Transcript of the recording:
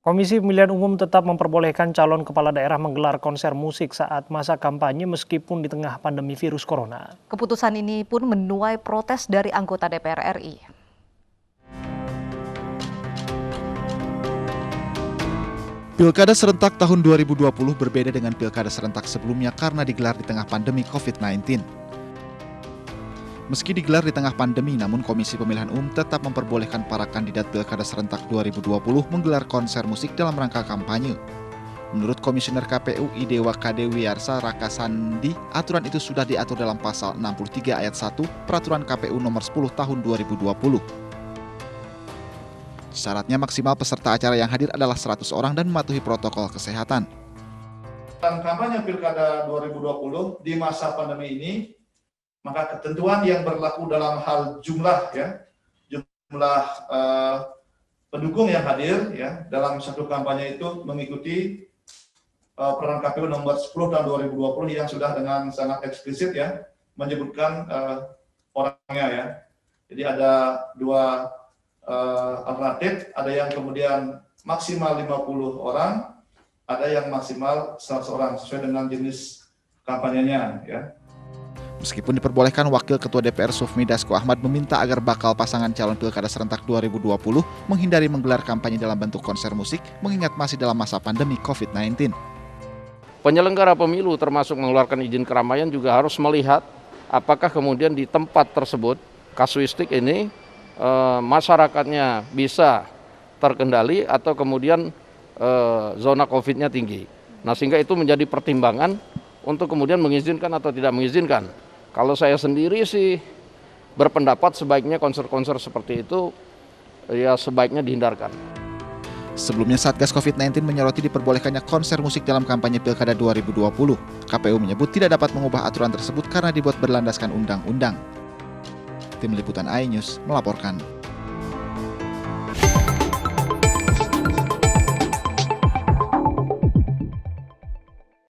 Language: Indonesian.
Komisi Pemilihan Umum tetap memperbolehkan calon kepala daerah menggelar konser musik saat masa kampanye meskipun di tengah pandemi virus corona. Keputusan ini pun menuai protes dari anggota DPR RI. Pilkada serentak tahun 2020 berbeda dengan pilkada serentak sebelumnya karena digelar di tengah pandemi COVID-19. Meski digelar di tengah pandemi, namun Komisi Pemilihan Umum tetap memperbolehkan para kandidat Pilkada serentak 2020 menggelar konser musik dalam rangka kampanye. Menurut Komisioner KPU Idewa KD Wiyarsa Rakasandi, aturan itu sudah diatur dalam pasal 63 ayat 1 Peraturan KPU nomor 10 tahun 2020. Syaratnya maksimal peserta acara yang hadir adalah 100 orang dan mematuhi protokol kesehatan. Dalam kampanye Pilkada 2020 di masa pandemi ini, maka ketentuan yang berlaku dalam hal jumlah pendukung yang hadir dalam satu kampanye itu mengikuti Peraturan KPU nomor 10 tahun 2020 yang sudah dengan sangat eksplisit menyebutkan orangnya . Jadi ada dua alternatif, ada yang kemudian maksimal 50 orang, ada yang maksimal 100 orang sesuai dengan jenis kampanyenya . Meskipun diperbolehkan, Wakil Ketua DPR Sufmi Dasko Ahmad meminta agar bakal pasangan calon Pilkada serentak 2020 menghindari menggelar kampanye dalam bentuk konser musik mengingat masih dalam masa pandemi COVID-19. Penyelenggara pemilu termasuk mengeluarkan izin keramaian juga harus melihat apakah kemudian di tempat tersebut kasuistik ini masyarakatnya bisa terkendali atau kemudian zona COVID-nya tinggi. Nah, sehingga itu menjadi pertimbangan untuk kemudian mengizinkan atau tidak mengizinkan. Kalau saya sendiri sih berpendapat sebaiknya konser-konser seperti itu ya sebaiknya dihindarkan. Sebelumnya Satgas COVID-19 menyoroti diperbolehkannya konser musik dalam kampanye Pilkada 2020. KPU menyebut tidak dapat mengubah aturan tersebut karena dibuat berlandaskan undang-undang. Tim Liputan iNews melaporkan.